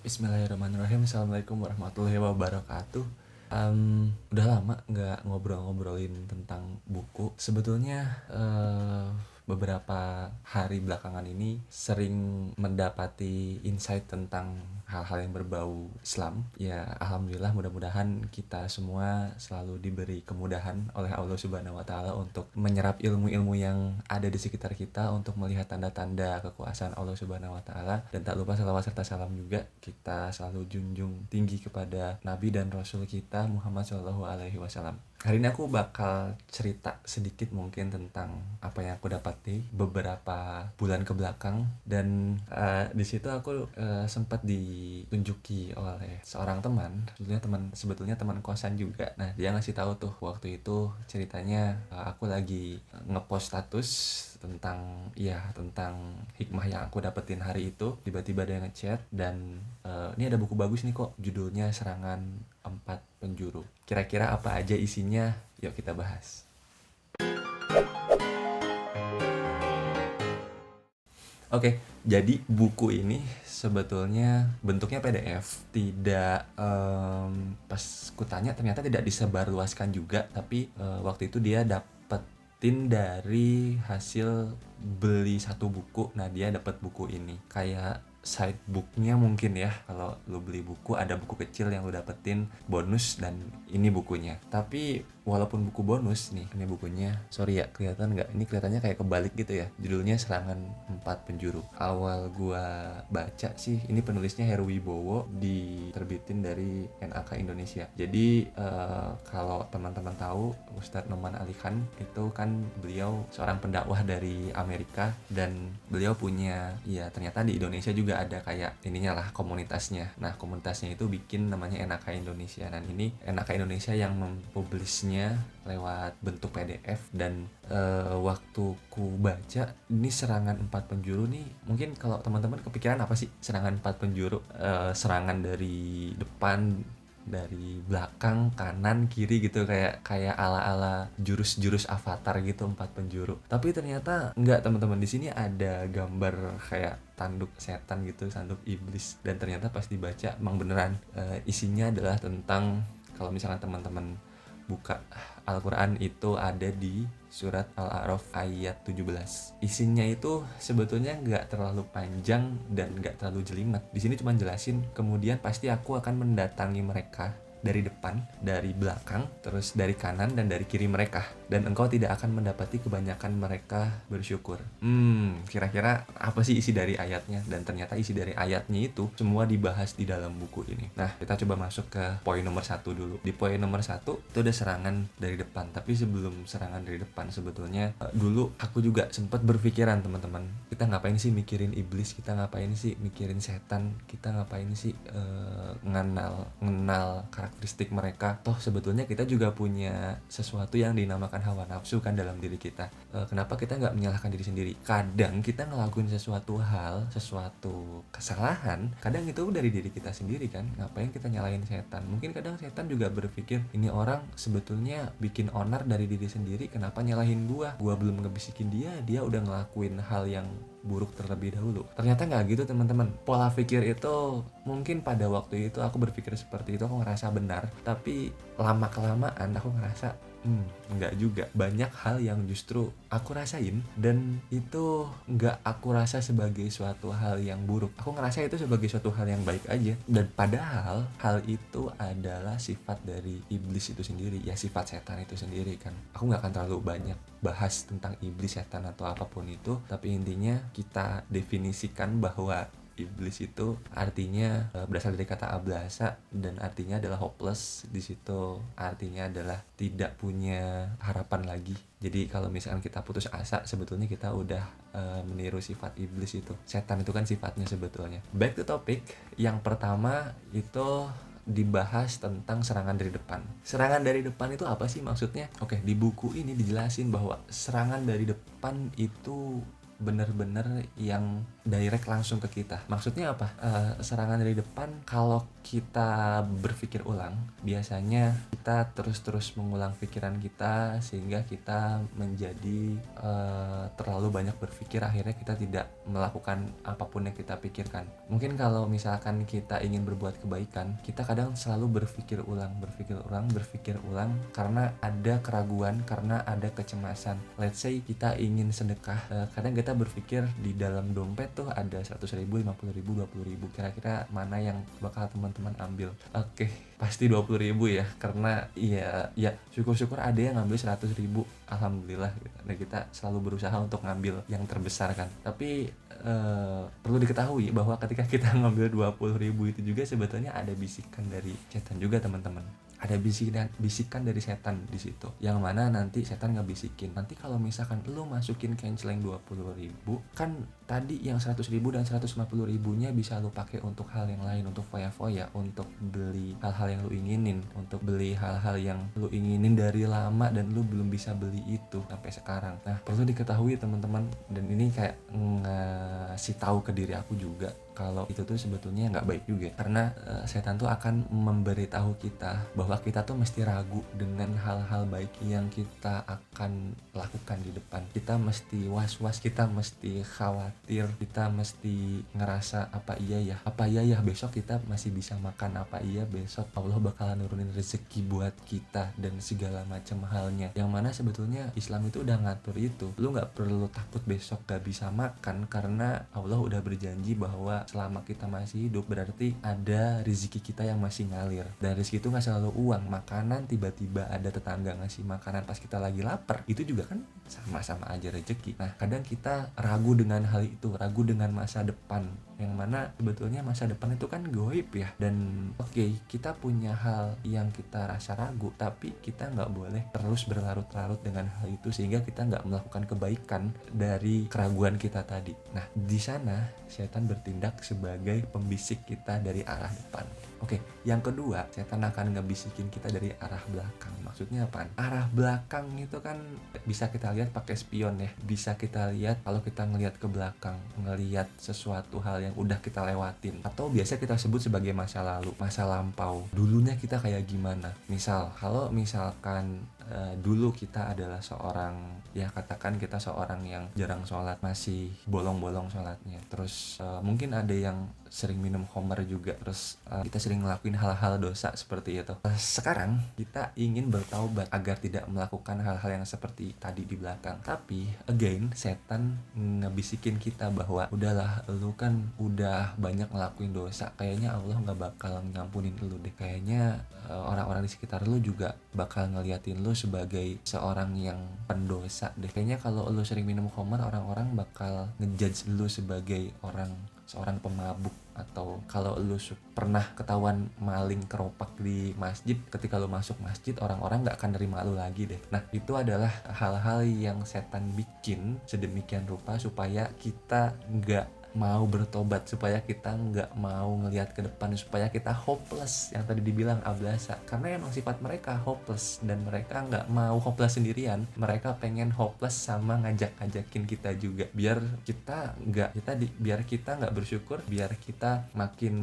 Bismillahirrahmanirrahim. Assalamualaikum warahmatullahi wabarakatuh. Udah lama nggak ngobrol-ngobrolin tentang buku. Sebetulnya beberapa hari belakangan ini sering mendapati insight tentang hal-hal yang berbau Islam. Ya, alhamdulillah, mudah-mudahan kita semua selalu diberi kemudahan oleh Allah Subhanahu wa taala untuk menyerap ilmu-ilmu yang ada di sekitar kita, untuk melihat tanda-tanda kekuasaan Allah Subhanahu wa taala, dan tak lupa salawat serta salam juga kita selalu junjung tinggi kepada Nabi dan Rasul kita Muhammad Shallallahu alaihi wasallam. Hari ini aku bakal cerita sedikit mungkin tentang apa yang aku dapati beberapa bulan ke belakang, dan di situ aku sempat ditunjuki oleh seorang teman, sebetulnya teman kosan juga. Nah, dia ngasih tahu tuh waktu itu ceritanya, aku lagi ngepost status tentang hikmah yang aku dapetin hari itu. Tiba-tiba dia ngechat dan ini ada buku bagus nih kok, judulnya Serangan Empat Penjuru. Kira-kira apa aja isinya? Yuk kita bahas. Oke, jadi buku ini sebetulnya bentuknya PDF. Tidak, pas kutanya ternyata tidak disebarluaskan juga, tapi waktu itu dia dapetin dari hasil beli satu buku. Nah, dia dapat buku ini kayak side booknya mungkin ya. Kalau lu beli buku ada buku kecil yang lu dapetin bonus, dan ini bukunya. Tapi walaupun buku bonus nih, ini bukunya, sorry ya, kelihatan nggak? Ini kelihatannya kayak kebalik gitu ya. Judulnya Serangan Empat Penjuru. Awal gua baca sih, ini penulisnya Heru Wibowo, diterbitin dari NAK Indonesia. Jadi kalau teman-teman tahu, Ustadz Noman Ali Khan itu kan beliau seorang pendakwah dari Amerika, dan beliau punya, ya ternyata di Indonesia juga ada kayak ininya lah, komunitasnya. Nah, komunitasnya itu bikin namanya NAK Indonesia. Dan ini NAK Indonesia yang mempublisnya lewat bentuk PDF. Dan waktu ku baca ini Serangan Empat Penjuru nih, mungkin kalau teman-teman kepikiran apa sih serangan empat penjuru? Serangan dari depan, dari belakang, kanan, kiri gitu, kayak ala-ala jurus-jurus Avatar gitu, empat penjuru. Tapi ternyata enggak, teman-teman. Di sini ada gambar kayak tanduk setan gitu, tanduk iblis. Dan ternyata pas dibaca emang beneran isinya adalah tentang, kalau misalkan teman-teman buka Al-Quran, itu ada di surat Al-A'raf ayat 17. Isinya itu sebetulnya nggak terlalu panjang dan nggak terlalu jelimet. Di sini cuma jelasin, kemudian pasti aku akan mendatangi mereka dari depan, dari belakang, terus dari kanan dan dari kiri mereka, dan engkau tidak akan mendapati kebanyakan mereka bersyukur. Kira-kira apa sih isi dari ayatnya? Dan ternyata isi dari ayatnya itu semua dibahas di dalam buku ini. Nah, kita coba masuk ke poin nomor 1 dulu. Di poin nomor 1 itu ada serangan dari depan. Tapi sebelum serangan dari depan, sebetulnya dulu aku juga sempat berpikiran, teman-teman, kita ngapain sih mikirin iblis? Kita ngapain sih mikirin setan? Kita ngapain sih ngenal karakteristik mereka? Toh sebetulnya kita juga punya sesuatu yang dinamakan hawa nafsu kan dalam diri kita. Kenapa kita nggak menyalahkan diri sendiri? Kadang kita ngelakuin sesuatu hal, sesuatu kesalahan, kadang itu dari diri kita sendiri kan. Ngapain kita nyalahin setan? Mungkin kadang setan juga berpikir, ini orang sebetulnya bikin onar dari diri sendiri, kenapa nyalahin gua belum ngebisikin dia udah ngelakuin hal yang buruk terlebih dahulu. Ternyata nggak gitu, teman-teman. Pola pikir itu mungkin pada waktu itu aku berpikir seperti itu, aku ngerasa benar. Tapi lama kelamaan aku ngerasa nggak juga. Banyak hal yang justru aku rasain dan itu nggak aku rasa sebagai suatu hal yang buruk. Aku ngerasa itu sebagai suatu hal yang baik aja. Dan padahal hal itu adalah sifat dari iblis itu sendiri, ya sifat setan itu sendiri kan. Aku nggak akan terlalu banyak bahas tentang iblis, setan atau apapun itu, tapi intinya kita definisikan bahwa iblis itu artinya berasal dari kata ablasa, dan artinya adalah hopeless. Di situ artinya adalah tidak punya harapan lagi. Jadi kalau misalkan kita putus asa, sebetulnya kita udah meniru sifat iblis itu. Setan itu kan sifatnya sebetulnya. Back to topic, yang pertama itu dibahas tentang serangan dari depan. Serangan dari depan itu apa sih maksudnya? Oke, di buku ini dijelasin bahwa serangan dari depan itu benar-benar yang direct langsung ke kita. Maksudnya apa? Serangan dari depan, kalau kita berpikir ulang, biasanya kita terus-terus mengulang pikiran kita sehingga kita menjadi terlalu banyak berpikir, akhirnya kita tidak melakukan apapun yang kita pikirkan. Mungkin kalau misalkan kita ingin berbuat kebaikan, kita kadang selalu berpikir ulang karena ada keraguan, karena ada kecemasan. Let's say kita ingin sedekah, kadang kita berpikir di dalam dompet tuh ada 100.000, 50.000, 20.000, kira-kira mana yang bakal teman-teman ambil. Oke, pasti 20.000 ya, karena ya syukur-syukur ada yang ngambil 100.000, alhamdulillah gitu. Dan kita selalu berusaha untuk ngambil yang terbesar kan. Tapi perlu diketahui bahwa ketika kita ngambil 20.000 itu juga sebetulnya ada bisikan dari setan juga, teman-teman. Ada bisikan dari setan di situ, yang mana nanti setan ngebisikin, nanti kalau misalkan lu masukin canceling 20.000, kan tadi yang 100.000 dan 150.000-nya bisa lu pakai untuk hal yang lain, untuk foya-foya, untuk beli hal-hal yang lu inginin, untuk beli hal-hal yang lu inginin dari lama dan lu belum bisa beli itu sampai sekarang. Nah, perlu diketahui teman-teman, dan ini kayak ngasih tahu ke diri aku juga kalau itu tuh sebetulnya nggak baik juga, karena setan tuh akan memberitahu kita bahwa kita tuh mesti ragu dengan hal-hal baik yang kita akan lakukan di depan. Kita mesti was-was, kita mesti khawatir, kita mesti ngerasa apa iya ya besok kita masih bisa makan, apa iya besok Allah bakalan nurunin rezeki buat kita dan segala macam halnya, yang mana sebetulnya Islam itu udah ngatur itu. Lu nggak perlu takut besok gak bisa makan, karena Allah udah berjanji bahwa selama kita masih hidup berarti ada rezeki kita yang masih ngalir, dan rezeki itu nggak selalu uang. Makanan, tiba-tiba ada tetangga ngasih makanan pas kita lagi lapar, itu juga kan sama-sama aja rezeki. Nah, kadang kita ragu dengan hal itu, ragu dengan masa depan, yang mana sebetulnya masa depan itu kan goib ya. Dan oke, kita punya hal yang kita rasa ragu, tapi kita nggak boleh terus berlarut-larut dengan hal itu sehingga kita nggak melakukan kebaikan dari keraguan kita tadi. Nah, di sana setan bertindak sebagai pembisik kita dari arah depan. Oke, yang kedua, setan akan ngebisikin kita dari arah belakang. Maksudnya apa? Arah belakang itu kan bisa kita lihat pakai spion ya. Bisa kita lihat kalau kita ngelihat ke belakang, ngelihat sesuatu hal yang udah kita lewatin, atau biasa kita sebut sebagai masa lalu, masa lampau. Dulunya kita kayak gimana? Misal, kalau misalkan dulu kita adalah seorang, ya katakan kita seorang yang jarang sholat, masih bolong-bolong sholatnya, terus mungkin ada yang sering minum khamar juga, terus kita sering ngelakuin hal-hal dosa seperti itu. Sekarang kita ingin bertaubat agar tidak melakukan hal-hal yang seperti tadi di belakang, tapi again setan ngebisikin kita bahwa udahlah, lu kan udah banyak ngelakuin dosa, kayaknya Allah nggak bakal ngampunin lu deh, kayaknya orang-orang di sekitar lu juga bakal ngeliatin lu sebagai seorang yang pendosa deh, kayaknya kalau lu sering minum khamar orang-orang bakal ngejudge lu sebagai seorang pemabuk, atau kalau lu pernah ketahuan maling keropak di masjid, ketika lu masuk masjid orang-orang gak akan nerima lu lagi deh. Nah, itu adalah hal-hal yang setan bikin sedemikian rupa supaya kita gak mau bertobat, supaya kita nggak mau ngelihat ke depan, supaya kita hopeless, yang tadi dibilang ablasa, karena emang sifat mereka hopeless, dan mereka nggak mau hopeless sendirian, mereka pengen hopeless sama ngajak-ngajakin kita juga, biar kita nggak bersyukur, biar kita makin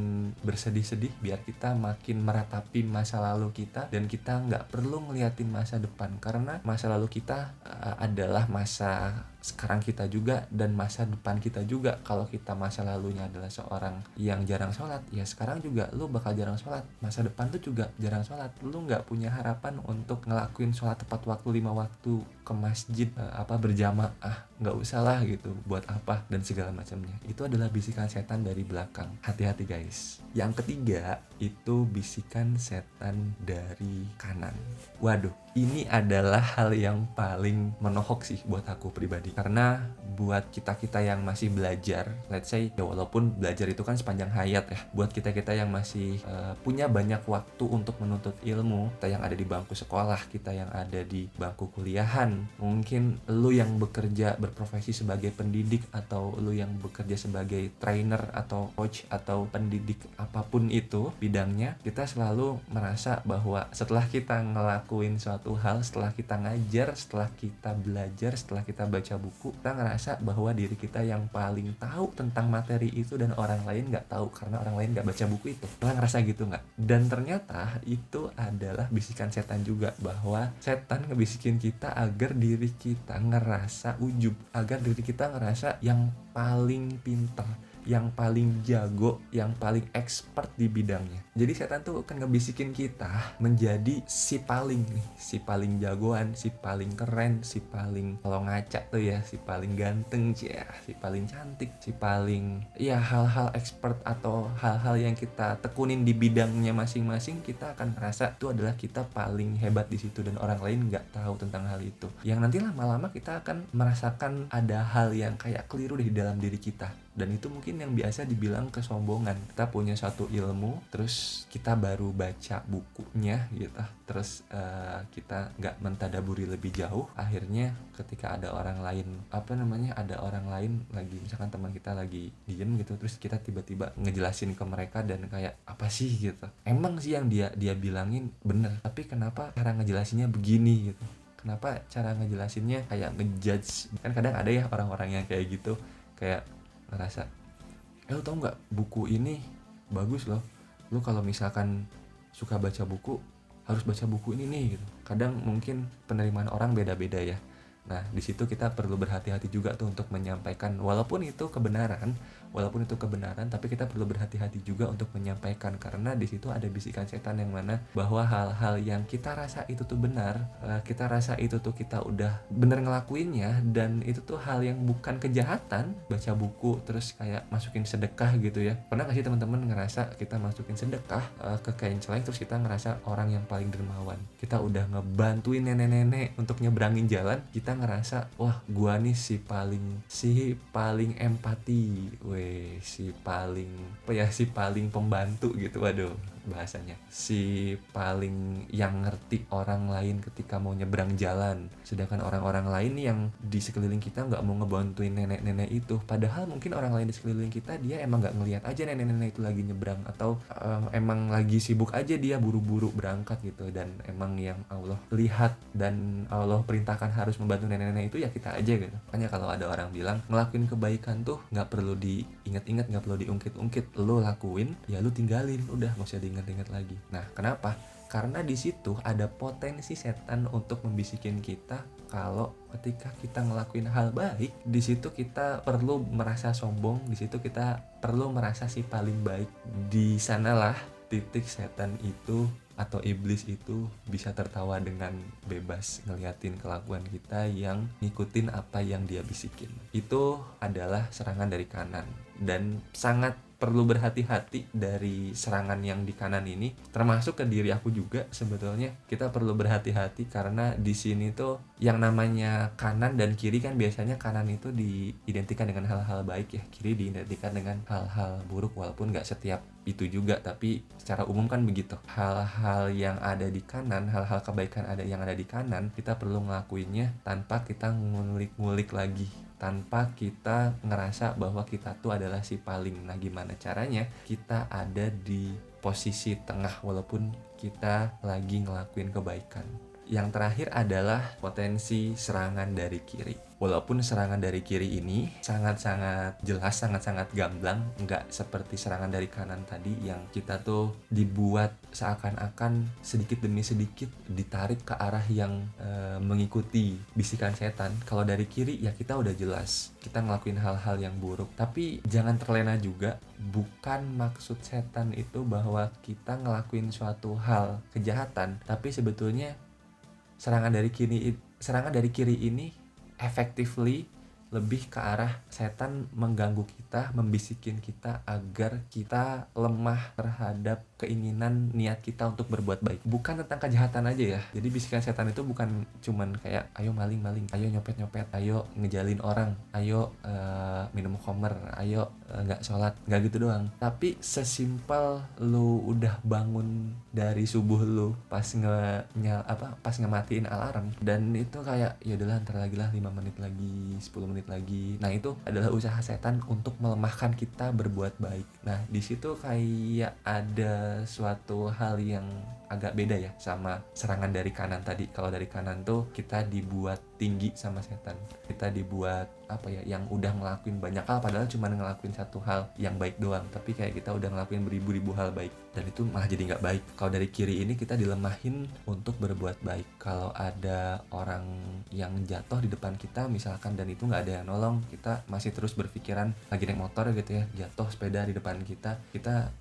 bersedih-sedih, biar kita makin meratapi masa lalu kita, dan kita nggak perlu ngeliatin masa depan, karena masa lalu kita adalah masa sekarang kita juga, dan masa depan kita juga. Kalau kita masa lalunya adalah seorang yang jarang sholat, ya sekarang juga lu bakal jarang sholat, masa depan tuh juga jarang sholat, lu nggak punya harapan untuk ngelakuin sholat tepat waktu 5 waktu ke masjid, berjamaah, nggak usah lah gitu, buat apa, dan segala macamnya. Itu adalah bisikan setan dari belakang, hati-hati guys. Yang ketiga itu bisikan setan dari kanan. Waduh, ini adalah hal yang paling menohok sih buat aku pribadi, karena buat kita-kita yang masih belajar, let's say ya, walaupun belajar itu kan sepanjang hayat ya, buat kita-kita yang masih punya banyak waktu untuk menuntut ilmu, kita yang ada di bangku sekolah, kita yang ada di bangku kuliahan, mungkin lu yang bekerja berprofesi sebagai pendidik, atau lu yang bekerja sebagai trainer atau coach atau pendidik, apapun itu bidangnya, kita selalu merasa bahwa setelah kita ngelakuin suatu hal, setelah kita ngajar, setelah kita belajar, setelah kita baca buku, kita ngerasa bahwa diri kita yang paling tahu tentang materi itu dan orang lain nggak tahu karena orang lain nggak baca buku itu. Pernah ngerasa gitu nggak? Dan ternyata itu adalah bisikan setan juga, bahwa setan ngebisikin kita agar diri kita ngerasa ujub, agar diri kita ngerasa yang paling pintar, yang paling jago, yang paling expert di bidangnya. Jadi setan tuh akan ngebisikin kita menjadi si paling nih, si paling jagoan, si paling keren, si paling, kalau ngaca tuh ya, si paling ganteng, ya, si paling cantik, si paling, ya hal-hal expert atau hal-hal yang kita tekunin di bidangnya masing-masing, kita akan merasa itu adalah kita paling hebat di situ dan orang lain nggak tahu tentang hal itu. Yang nanti lama-lama kita akan merasakan ada hal yang kayak keliru di dalam diri kita. Dan itu mungkin yang biasa dibilang kesombongan. Kita punya satu ilmu, terus kita baru baca bukunya gitu, terus kita nggak mentadaburi lebih jauh. Akhirnya ketika ada orang lain, ada orang lain lagi, misalkan teman kita lagi diem gitu, terus kita tiba-tiba ngejelasin ke mereka dan kayak apa sih gitu. Emang sih yang dia bilangin bener, tapi kenapa cara ngejelasinnya begini gitu. Kenapa cara ngejelasinnya kayak ngejudge. Kan kadang ada ya orang-orang yang kayak gitu, kayak ngerasa, lu tau nggak buku ini bagus loh, lu kalau misalkan suka baca buku harus baca buku ini nih gitu. Kadang mungkin penerimaan orang beda-beda ya. Nah di situ kita perlu berhati-hati juga tuh untuk menyampaikan, walaupun itu kebenaran, tapi kita perlu berhati-hati juga untuk menyampaikan, karena di situ ada bisikan setan yang mana bahwa hal-hal yang kita rasa itu tuh benar, kita rasa itu tuh kita udah bener ngelakuinnya, dan itu tuh hal yang bukan kejahatan. Baca buku terus kayak masukin sedekah gitu ya. Pernah gak sih teman-teman ngerasa kita masukin sedekah ke kain celeng, terus kita ngerasa orang yang paling dermawan, kita udah ngebantuin nenek-nenek untuk nyebrangin jalan, kita ngerasa wah gua nih si paling empati, si paling pembantu gitu. Waduh bahasanya, si paling yang ngerti orang lain ketika mau nyebrang jalan, sedangkan orang-orang lain yang di sekeliling kita nggak mau ngebantuin nenek-nenek itu. Padahal mungkin orang lain di sekeliling kita dia emang nggak ngelihat aja nenek-nenek itu lagi nyebrang, atau emang lagi sibuk aja dia buru-buru berangkat gitu, dan emang yang Allah lihat dan Allah perintahkan harus membantu nenek-nenek itu ya kita aja gitu. Makanya kalau ada orang bilang ngelakuin kebaikan tuh nggak perlu diingat-ingat, nggak perlu diungkit-ungkit, lo lakuin ya lu tinggalin, udah nggak usah diingat-ingat lagi. Nah kenapa? Karena di situ ada potensi setan untuk membisikin kita kalau ketika kita ngelakuin hal baik, di situ kita perlu merasa sombong, di situ kita perlu merasa si paling baik. Di sanalah titik setan itu atau iblis itu bisa tertawa dengan bebas ngeliatin kelakuan kita yang ngikutin apa yang dia bisikin. Itu adalah serangan dari kanan, dan sangat perlu berhati-hati dari serangan yang di kanan ini, termasuk ke diri aku juga. Sebetulnya kita perlu berhati-hati karena di sini tuh yang namanya kanan dan kiri kan biasanya kanan itu diidentikan dengan hal-hal baik ya, kiri diidentikan dengan hal-hal buruk, walaupun nggak setiap itu juga, tapi secara umum kan begitu. Hal-hal yang ada di kanan, hal-hal kebaikan yang ada di kanan, kita perlu ngelakuinnya tanpa kita ngulik-ngulik lagi, tanpa kita ngerasa bahwa kita tuh adalah si paling. Nah gimana caranya kita ada di posisi tengah walaupun kita lagi ngelakuin kebaikan. Yang terakhir adalah potensi serangan dari kiri. Walaupun serangan dari kiri ini sangat-sangat jelas, sangat-sangat gamblang, nggak seperti serangan dari kanan tadi yang kita tuh dibuat seakan-akan sedikit demi sedikit ditarik ke arah yang mengikuti bisikan setan. Kalau dari kiri ya kita udah jelas, kita ngelakuin hal-hal yang buruk. Tapi jangan terlena juga, bukan maksud setan itu bahwa kita ngelakuin suatu hal kejahatan, tapi sebetulnya serangan dari kiri ini effectively lebih ke arah setan mengganggu kita, membisikin kita agar kita lemah terhadap keinginan niat kita untuk berbuat baik. Bukan tentang kejahatan aja ya. Jadi bisikan setan itu bukan cuman kayak ayo maling-maling, ayo nyopet-nyopet, ayo ngejalin orang, ayo minum khamr, ayo nggak sholat, nggak gitu doang. Tapi sesimpel lu udah bangun dari subuh lu pas ngematiin alarm, dan itu kayak ya udahlah ntar lagi lah 5 menit lagi, 10 menit lagi. Nah itu adalah usaha setan untuk melemahkan kita berbuat baik. Nah di situ kayak ada suatu hal yang agak beda ya sama serangan dari kanan tadi. Kalau dari kanan tuh kita dibuat tinggi sama setan. Kita dibuat apa ya, yang udah ngelakuin banyak hal padahal cuma ngelakuin satu hal yang baik doang, tapi kayak kita udah ngelakuin beribu-ribu hal baik dan itu malah jadi nggak baik. Kalau dari kiri ini kita dilemahin untuk berbuat baik. Kalau ada orang yang jatuh di depan kita misalkan dan itu nggak ada yang nolong, kita masih terus berpikiran, lagi naik motor gitu ya, jatuh sepeda di depan kita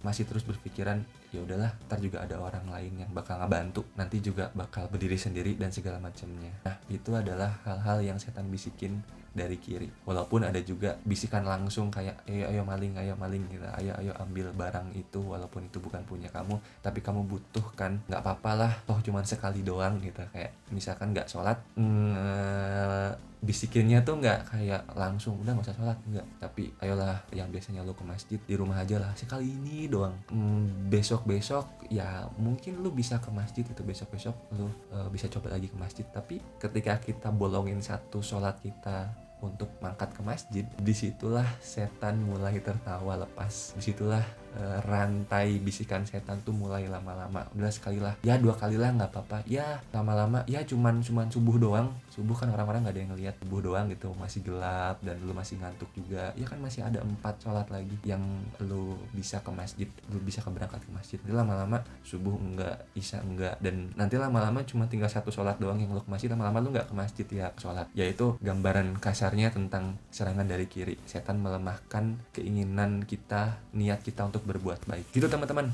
masih terus berpikiran ya udahlah, ntar juga ada orang lain yang bakal ngebantu, nanti juga bakal berdiri sendiri dan segala macamnya. Nah, itu adalah hal-hal yang setan bisikin dari kiri. Walaupun ada juga bisikan langsung kayak ayo maling gitu, ayo ambil barang itu walaupun itu bukan punya kamu, tapi kamu butuhkan, nggak apa-apa lah, toh cuman sekali doang gitu. Kayak misalkan nggak sholat, bisikinnya tuh nggak kayak langsung udah nggak usah sholat, nggak, tapi ayolah yang biasanya lo ke masjid di rumah aja lah sekali ini doang. Besok ya mungkin lu bisa ke masjid itu, besok lu bisa coba lagi ke masjid. Tapi ketika kita bolongin satu sholat kita untuk mangkat ke masjid, disitulah setan mulai tertawa lepas. Disitulah rantai bisikan setan tuh mulai lama-lama. Udah sekali lah, ya 2 kali lah nggak apa-apa, ya lama-lama ya cuman subuh doang. Subuh kan orang-orang nggak ada yang ngeliat, subuh doang gitu, masih gelap dan lu masih ngantuk juga, ya kan masih ada 4 sholat lagi yang lu bisa ke masjid, lu bisa berangkat ke masjid. Nanti lama-lama subuh enggak, isya enggak, dan nanti lama-lama cuma tinggal 1 sholat doang yang lu ke masjid, lama-lama lu nggak ke masjid ya sholat. Yaitu gambaran kasarnya tentang serangan dari kiri. Setan melemahkan keinginan kita, niat kita untuk berbuat baik gitu teman-teman.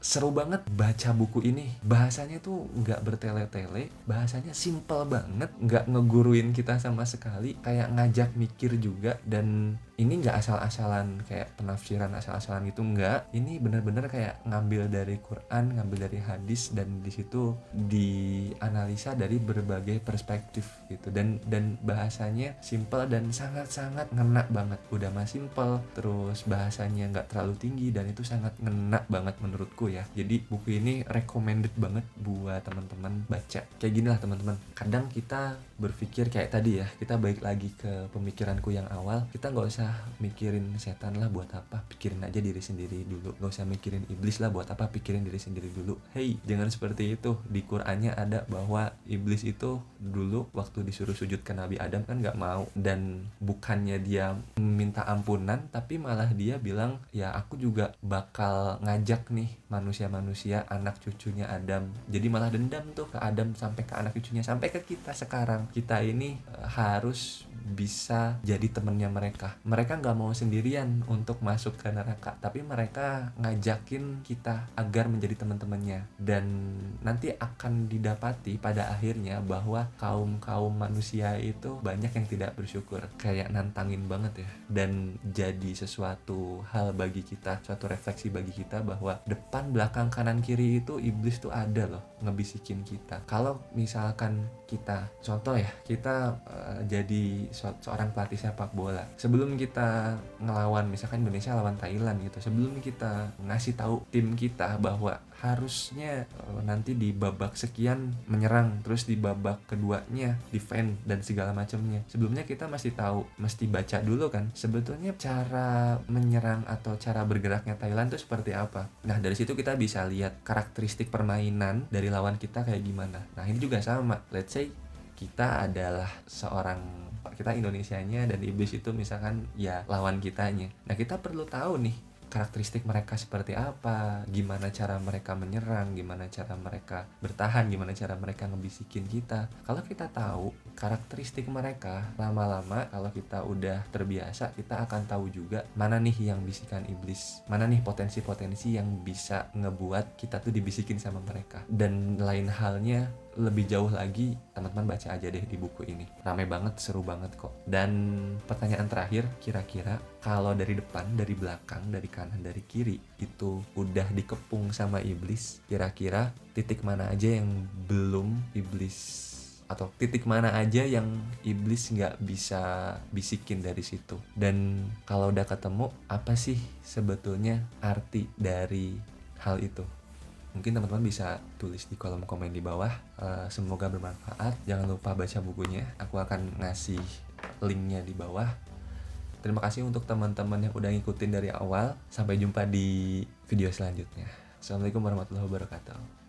Seru banget baca buku ini. Bahasanya tuh nggak bertele-tele, bahasanya simple banget, nggak ngeguruin kita sama sekali, kayak ngajak mikir juga. Dan ini nggak asal-asalan kayak penafsiran asal-asalan gitu, nggak. Ini bener-bener kayak ngambil dari Quran, ngambil dari hadis, dan di situ dianalisa dari berbagai perspektif gitu. Dan bahasanya simple dan sangat-sangat ngena banget. Udah mah simple, terus bahasanya nggak terlalu tinggi, dan itu sangat ngena banget menurutku ya. Jadi buku ini recommended banget buat teman-teman baca. Kayak gini lah teman-teman, kadang kita berpikir kayak tadi ya, kita balik lagi ke pemikiranku yang awal, kita nggak usah mikirin setan lah, buat apa, pikirin aja diri sendiri dulu. Nggak usah mikirin iblis lah, buat apa, pikirin diri sendiri dulu. Hey, jangan seperti itu. Di Qur'annya ada bahwa iblis itu dulu waktu disuruh sujud ke Nabi Adam kan nggak mau, dan bukannya dia minta ampunan, tapi malah dia bilang ya aku juga bakal ngajak nih manusia-manusia anak cucunya Adam. Jadi malah dendam tuh ke Adam sampai ke anak cucunya, sampai ke kita sekarang. Kita ini harus bisa jadi temennya mereka. Mereka nggak mau sendirian untuk masuk ke neraka, tapi mereka ngajakin kita agar menjadi teman-temannya. Dan nanti akan didapati pada akhirnya bahwa kaum manusia itu banyak yang tidak bersyukur. Kayak nantangin banget ya, dan jadi sesuatu hal bagi kita, suatu refleksi bagi kita bahwa depan, belakang, kanan, kiri itu iblis tuh ada loh ngebisikin kita. Kalau misalkan kita, contoh ya, kita jadi seorang pelatih sepak bola, sebelum kita ngelawan misalkan Indonesia lawan Thailand gitu, sebelum kita ngasih tahu tim kita bahwa harusnya nanti di babak sekian menyerang, terus di babak keduanya defend dan segala macamnya, sebelumnya kita mesti tahu, mesti baca dulu kan sebetulnya cara menyerang atau cara bergeraknya Thailand itu seperti apa. Nah, dari situ kita bisa lihat karakteristik permainan dari lawan kita kayak gimana. Nah, ini juga sama, let's say kita adalah kita Indonesianya dan iblis itu misalkan ya lawan kitanya. Nah, kita perlu tahu nih karakteristik mereka seperti apa, gimana cara mereka menyerang, gimana cara mereka bertahan, gimana cara mereka ngebisikin kita. Kalau kita tahu karakteristik mereka, lama-lama kalau kita udah terbiasa, kita akan tahu juga mana nih yang bisikan iblis, mana nih potensi-potensi yang bisa ngebuat kita tuh dibisikin sama mereka. Dan lain halnya, lebih jauh lagi, teman-teman baca aja deh di buku ini. Ramai banget, seru banget kok. Dan pertanyaan terakhir, kira-kira kalau dari depan, dari belakang, dari kanan, dari kiri itu udah dikepung sama iblis, kira-kira titik mana aja yang belum iblis, atau titik mana aja yang iblis nggak bisa bisikin dari situ. Dan kalau udah ketemu, apa sih sebetulnya arti dari hal itu? Mungkin teman-teman bisa tulis di kolom komen di bawah. Semoga bermanfaat. Jangan lupa baca bukunya. Aku akan ngasih linknya di bawah. Terima kasih untuk teman-teman yang udah ngikutin dari awal. Sampai jumpa di video selanjutnya. Assalamualaikum warahmatullahi wabarakatuh.